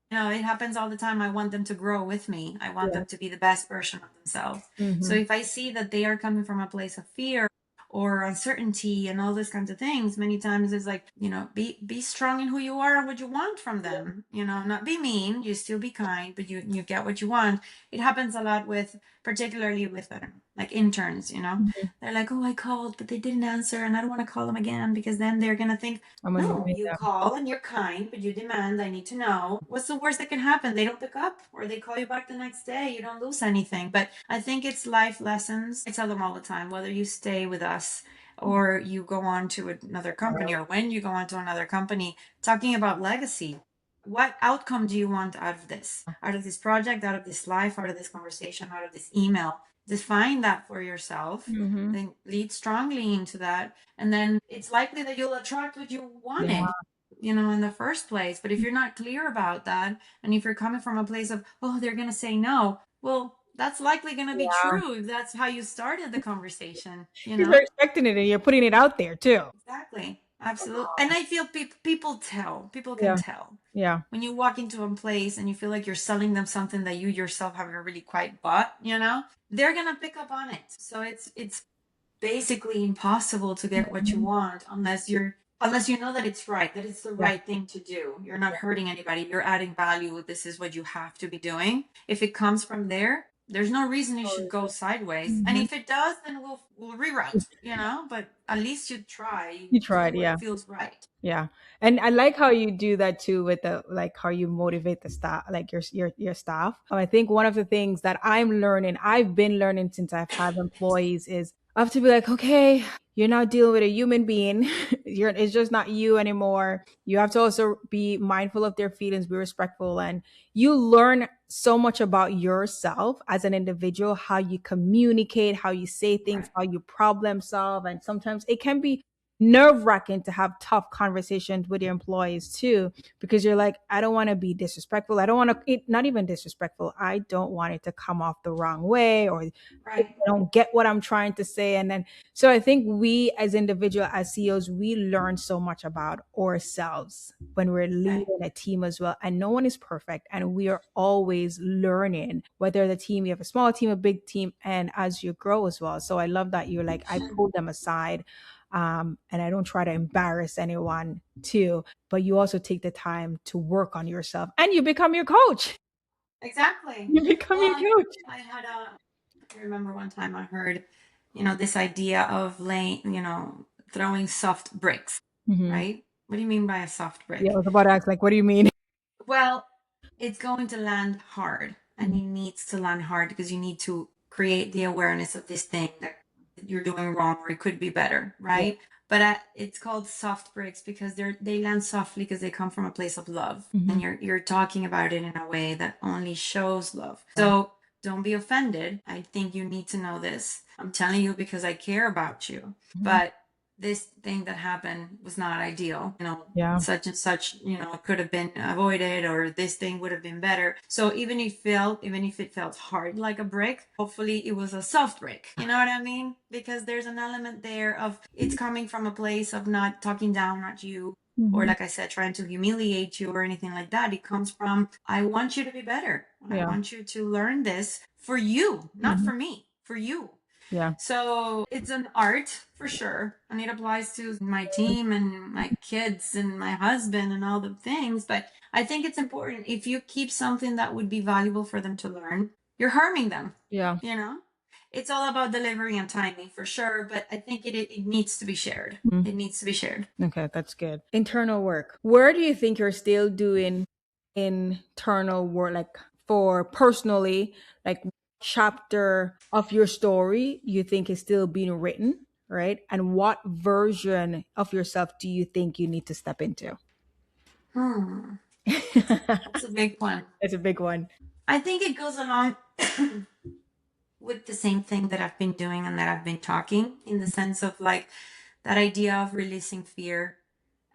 you know, it happens all the time. I want them to grow with me. I want Yeah. them to be the best version of themselves. So Hmm. if I see that they are coming from a place of fear or uncertainty and all these kinds of things, many times it's like, you know, be strong in who you are and what you want from them. You know, not be mean. You still be kind, but you get what you want. It happens a lot with, particularly with like interns. You know, Hmm. they're like, oh, I called, but they didn't answer, and I don't want to call them again because then they're gonna think, I'm no, annoying you them. call and you're kind, but you demand, I need to know. What's the worst that can happen? They don't pick up or they call you back the next day. You don't lose anything. But I think it's life lessons. I tell them all the time, whether you stay with us or you go on to another company or when you go on to another company, talking about legacy. What outcome do you want out of this project, out of this life, out of this conversation, out of this email? Define that for yourself, Hmm. then lead strongly into that, and then it's likely that you'll attract what you Yeah. wanted, you know, in the first place. But if you're not clear about that, and if you're coming from a place of, oh, they're going to say no, well, that's likely going to be Yeah. true if that's how you started the conversation, you Because they're know? expecting it and you're putting it out there too. Exactly. Absolutely. And I feel people can Yeah. tell. Yeah. When you walk into a place and you feel like you're selling them something that you yourself haven't really quite bought, you know, they're going to pick up on it. So it's basically impossible to get what you Mhm. want unless you know that it's right, that it's the Yeah. right thing to do. You're not hurting anybody, you're adding value, this is what you have to be doing. If it comes from there, there's no reason it should go sideways. And Mhm. if it does, then we'll reroute, you know, but at least you try, you You do tried, what yeah. feels right. Yeah. And I like how you do that too with the like how you motivate the staff, like your staff. I think one of the things that I've been learning since I've had employees is I have to be like, okay, you're now dealing with a human being. It's just not you anymore. You have to also be mindful of their feelings, be respectful, and you learn so much about yourself as an individual, how you communicate, how you say things, Right. how you problem solve, and sometimes it can be nerve wracking to have tough conversations with your employees too, because you're like, I don't want to be disrespectful. I don't want to, not even disrespectful. I don't want it to come off the wrong way or they Right. don't get what I'm trying to say. And then, so I think we as individual, as CEOs, we learn so much about ourselves when we're Right. leading a team as well. And no one is perfect. And we are always learning, whether the team, you have a small team, a big team, and as you grow as well. So I love that you're like, I pull them aside and I don't try to embarrass anyone too. But you also take the time to work on yourself, and you become your coach. Exactly. You become Well, your coach. I remember one time I heard, you know, this idea of throwing soft bricks, Hmm. right? What do you mean by a soft Yeah, I brick? was about to ask, like, what do you mean? Well, it's going to land hard, and Mhm. it needs to land hard because you need to create the awareness of this thing that you're doing wrong or it could be better, Yeah. right? But it's called soft bricks because they land softly because they come from a place of love, Hmm. and you're talking about it in a way that only shows love. So don't be offended. I think you need to know this. I'm telling you because I care about you. Hmm. But this thing that happened was not ideal. You know, Yeah. such and such, you know, could have been avoided or this thing would have been better. So even if it felt hard like a brick, hopefully it was a soft brick. You know what I mean? Because there's an element there of it's coming from a place of not talking down at you or Hmm. like I said, trying to humiliate you or anything like that. It comes from, I want you to be better. I Yeah. want you to learn this for you, not Hmm. for me, for you. Yeah. So it's an art for sure. And it applies to my team and my kids and my husband and all the things. But I think it's important if you keep something that would be valuable for them to learn, you're harming them, Yeah. you know? It's all about delivery and timing for sure. But I think it needs to be shared. Mhm. It needs to be shared. Okay, that's good. Internal work. Where do you think you're still doing internal work, like for personally, like what chapter of your story you think is still being written, right? And what version of yourself do you think you need to step into? Hmm. That's a big one. It's a big one. I think it goes along with the same thing that I've been doing and that I've been talking in the sense of like that idea of releasing fear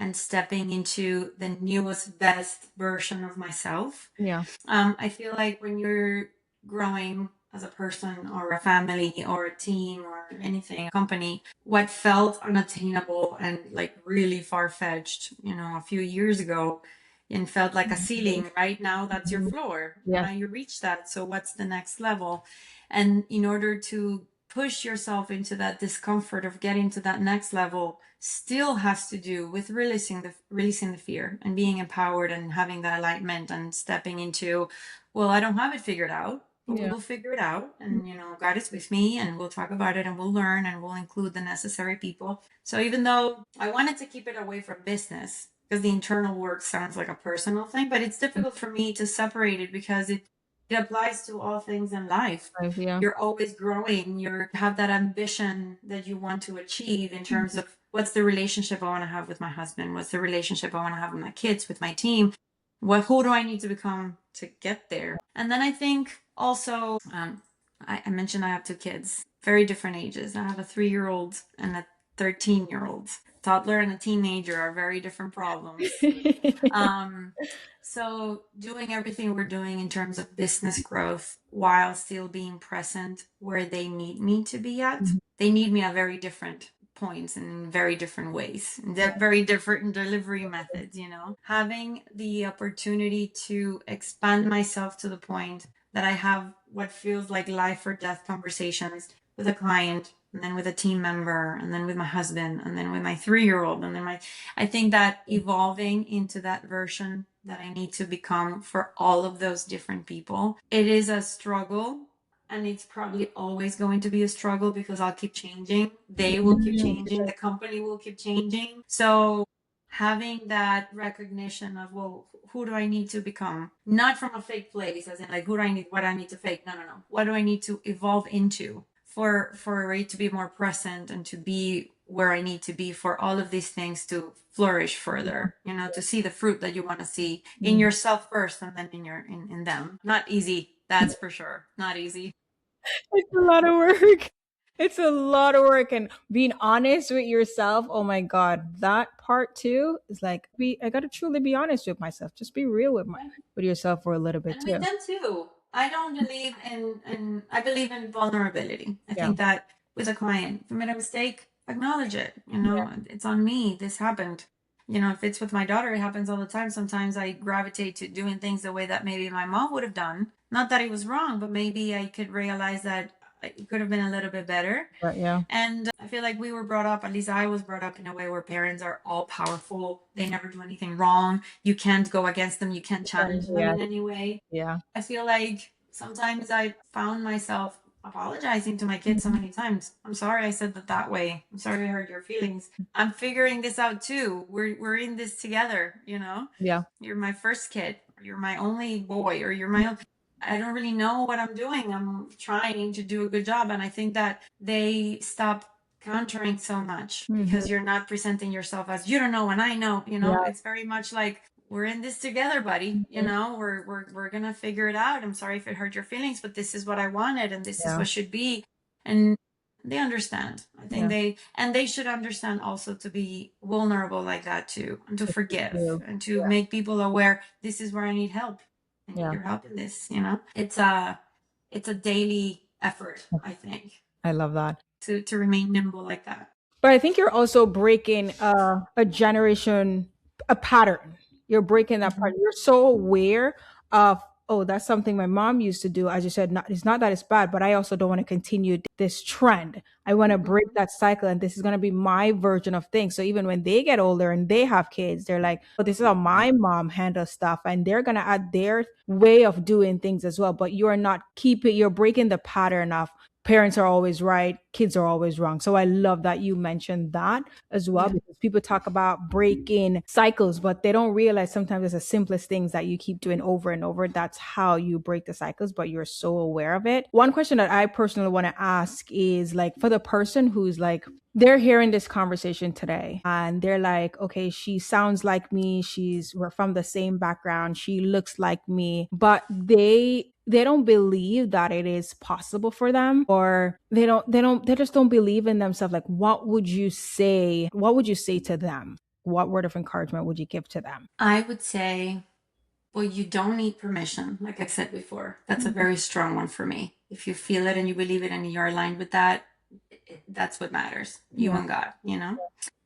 and stepping into the newest, best version of myself. Yeah. I feel like when you're growing as a person or a family or a team or anything, a company, what felt unattainable and like really far fetched, a few years ago and felt like a ceiling, right now that's your Mhm. floor. Yes. Now you reach that. So what's the next level? And in order to push yourself into that discomfort of getting to that next level still has to do with releasing the fear and being empowered and having that alignment and stepping into, well, I don't have it figured out, but we Yeah. will figure it out. And God is with me and we'll talk about it and we'll learn and we'll include the necessary people. So even though I wanted to keep it away from business because the internal work sounds like a personal thing, but it's difficult for me to separate it because it applies to all things in life. Yeah. You're always growing. You have that ambition that you want to achieve in terms of what's the relationship I want to have with my husband, what's the relationship I want to have with my kids, with my team, who do I need to become to get there. And then I think also, I mentioned I have two kids, very different ages. I have a 3-year-old and a 13-year-old. Toddler and a teenager are very different problems. Um, so doing everything we're doing in terms of business growth while still being present where they need me to be at. They need me at very different points and in very different ways. They're very different delivery methods. Having the opportunity to expand myself to the point that I have what feels like life or death conversations with a client and then with a team member and then with my husband and then with my 3-year-old and then I think that evolving into that version that I need to become for all of those different people, it is a struggle. And it's probably always going to be a struggle because I'll keep changing. They will keep changing. The company will keep changing. So having that recognition of, well, who do I need to become? Not from a fake place, as in like, what I need to fake. No, no, no. What do I need to evolve into for it to be more present and to be where I need to be for all of these things to flourish further, to see the fruit that you want to see in yourself first and then in them. Not easy, that's for sure. Not easy. It's a lot of work. It's a lot of work, and being honest with yourself. Oh my god, that part too is like I got to truly be honest with myself. Just be real with yourself for a little bit And with too. them too. I don't believe in I believe in vulnerability. I Yeah. think that with a client, if you made a mistake, acknowledge it. Yeah. It's on me. This happened. If it's with my daughter, it happens all the time. Sometimes I gravitate to doing things the way that maybe my mom would have done. Not that it was wrong, but maybe I could realize that it could have been a little bit better. But yeah. And I feel like we were brought up, at least I was brought up in a way where parents are all powerful. They never do anything wrong. You can't go against them. You can't challenge them Yeah. in any way. Yeah. I feel like sometimes I found myself apologizing to my kids so many times. I'm sorry I said that way. I'm sorry I hurt your feelings. I'm figuring this out too. We're in this together. Yeah. You're my first kid, or you're my only boy, or you're my own. I don't really know what I'm doing. I'm trying to do a good job. And I think that they stop countering so much Mhm. because you're not presenting yourself as you don't know and I know, Yeah. it's very much like we're in this together, buddy. Mhm. We're gonna figure it out. I'm sorry if it hurt your feelings, but this is what I wanted and this is Yeah. what should be. And they understand. I think Yeah. they should understand also to be vulnerable like that too, and to forgive True. and to make people aware this is where I need help. I need Yeah. your help in this. It's a daily effort, I think, I love that. to remain nimble like that. But I think you're also breaking a generation, a pattern. You're breaking that part. Mhm. You're so aware of, oh, that's something my mom used to do. As you said, it's not that it's bad, but I also don't want to continue this trend. I want to break Mhm. that cycle, and this is going to be my version of things. So even when they get older and they have kids, they're like, oh, this is how my mom handles stuff. And they're going to add their way of doing things as well. But you're not keeping, you're breaking the pattern of parents are always right, kids are always wrong. So I love that you mentioned that as well, Yeah. because people talk about breaking cycles, but they don't realize sometimes it's the simplest things that you keep doing over and over. That's how you break the cycles, but you're so aware of it. One question that I personally want to ask is like for the person who's like, they're hearing this conversation today and they're like, okay, she sounds like me. We're from the same background. She looks like me, but they don't believe that it is possible for them, or they just don't believe in themselves. Like, what would you say to them? what word of encouragement would you give to them? I would say, well, you don't need permission. Like I said before, that's a very strong one for me. If you feel it and you believe it and you're aligned with that, that's what matters. You Yeah. and God, you know?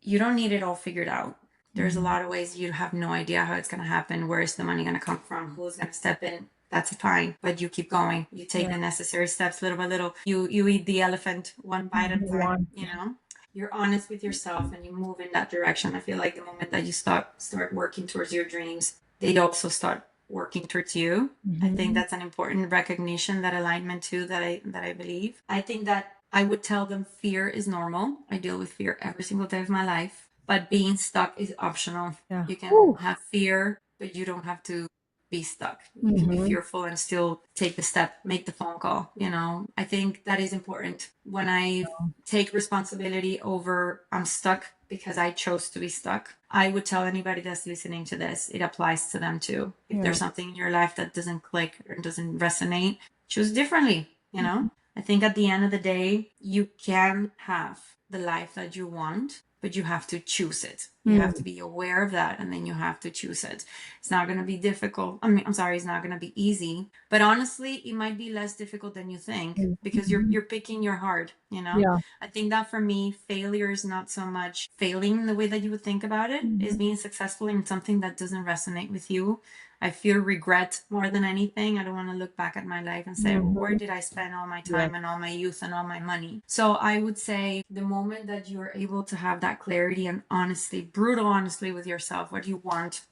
You don't need it all figured out. There's a Mhm. lot of ways you have no idea how it's going to happen. Where is the money going to come from? Who's going to step in? That's fine, but you keep going. You take Yeah. the necessary steps little by little. You eat the elephant one bite at a time. One. You know, you're honest with yourself and you move in that direction. I feel like the moment that you start working towards your dreams, they also start working towards you. I think Mhm. that's an important recognition, that alignment too, that I believe. I think that I would tell them fear is normal. I deal with fear every single day of my life, but being stuck is optional. Yeah. You can Whew. have fear, but you don't have to be stuck. You can be Mhm. fearful and still take the step, make the phone call. You know, I think that is important. When I take responsibility over I'm stuck because I chose to be stuck, I would tell anybody that's listening to this, it applies to them too. If Yeah. there's something in your life that doesn't click or doesn't resonate, choose differently, you know? I think at the end of the day, you can have the life that you want, but you have to choose it. You have to Mm. be aware of that and then you have to choose it. It's not going to be difficult. I mean, I'm sorry, it's not going to be easy, but honestly, it might be less difficult than you think because you're Mhm. you're picking your heart, you know? Yeah. I think that for me, failure is not so much failing in the way that you would think about it, is Mhm. being successful in something that doesn't resonate with you. I feel regret more than anything. I don't want to look back at my life and say, well, where Mhm. did I spend all my Yeah. time and all my youth and all my money? So I would say the moment that you're able to have that clarity and honestly, brutal honesty with yourself, what you want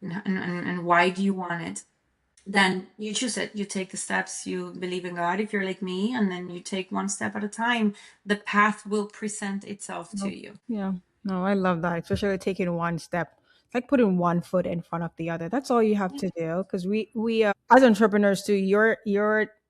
and why do you want it, then you choose it. You take the steps, you believe in God if you're like me, and then you take one step at a time. The path will present itself to No. you. Yeah. No, I love that. Especially taking one step. It's like putting one foot in front of the other. That's all you have Yeah. to do. Because we as entrepreneurs too, you're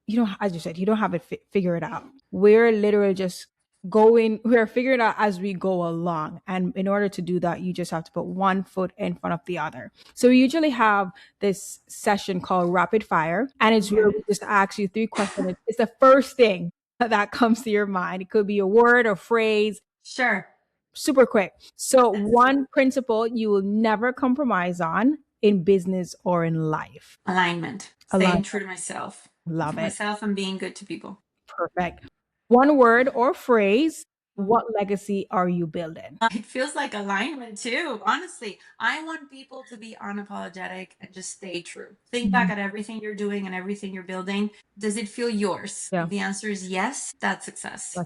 you know, as you said, you don't have it figure it out. We're literally just we're figuring it out as we go along. And in order to do that, you just have to put one foot in front of the other. So we usually have this session called rapid fire, and it's where Okay. we just ask you three questions. It's the first thing that comes to your mind. It could be a word or phrase, Sure. super quick. So, Let's do one principle you will never compromise on in business or in life. alignment. Staying Alignment. true to myself. Love To it. myself and being good to people. Perfect. One word or phrase. What legacy are you building? It feels like alignment too. Honestly, I want people to be unapologetic and just stay true. Think back Mhm. at everything you're doing and everything you're building. Does it feel yours? Yeah, If the answer is yes, that's success.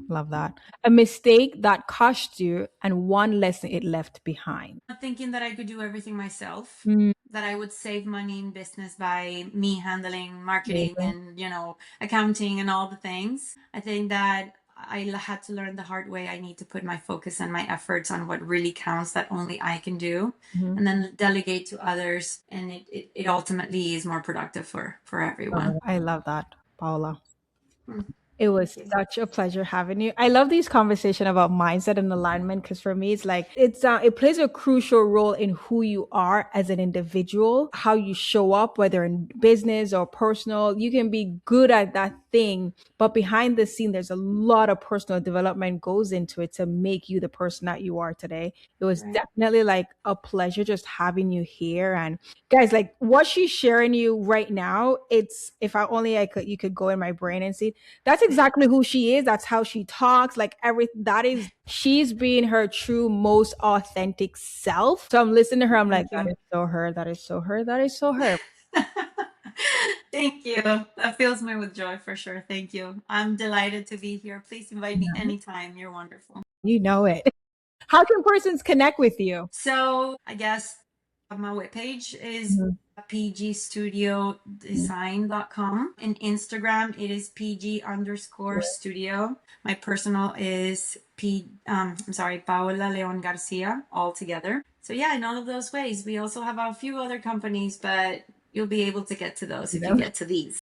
love that. A mistake that cost you and one lesson it left behind. Not thinking that I could do everything myself, Mm, that I would save money in business by me handling marketing amazing. and, accounting and all the things. I think that had to learn the hard way. I need to put my focus and my efforts on what really counts that only I can do Mhm. and then delegate to others. And it ultimately is more productive for everyone. I love that, Paula. Mm, It thank was you. such a pleasure having you. I love these conversation about mindset and alignment because for me, it's like it plays a crucial role in who you are as an individual, how you show up, whether in business or personal. You can be good at that thing, but behind the scene, there's a lot of personal development goes into it to make you the person that you are today. It was Right. definitely like a pleasure just having you here. And guys, like what she's sharing you right now, it's if I only I could you could go in my brain and see that's exactly who she is. That's how she talks. Like every that is she's being her true, most authentic self. So I'm listening to her. I'm like, Thank that you. is so her. That is so her. That is so her. Thank you. That fills me with joy for sure. Thank you. I'm delighted to be here. Please invite me anytime. You're wonderful. You know it. How can persons connect with you? So I guess my webpage is Mhm. pgstudiodesign.com. In Instagram, it is pg underscore studio. My personal is Paola Leon Garcia all together. So yeah, in all of those ways. We also have a few other companies, but you'll be able to get to those You if you know? get to these.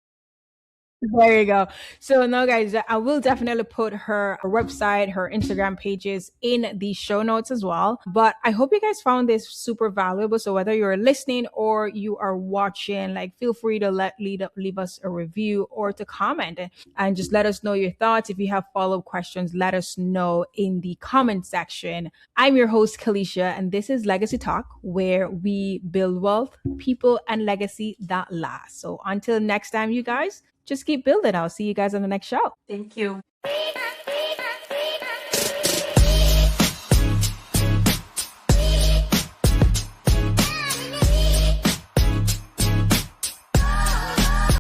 There you go. So now, guys, I will definitely put her website, her Instagram pages in the show notes as well. But I hope you guys found this super valuable. So whether you're listening or you are watching, like, feel free to leave us a review or to comment and just let us know your thoughts. If you have follow-up questions, let us know in the comment section. I'm your host, Keleisha, and this is Legacy Talk, where we build wealth, people, and legacy that last. So until next time, you guys, just keep building. I'll see you guys on the next show. Thank you.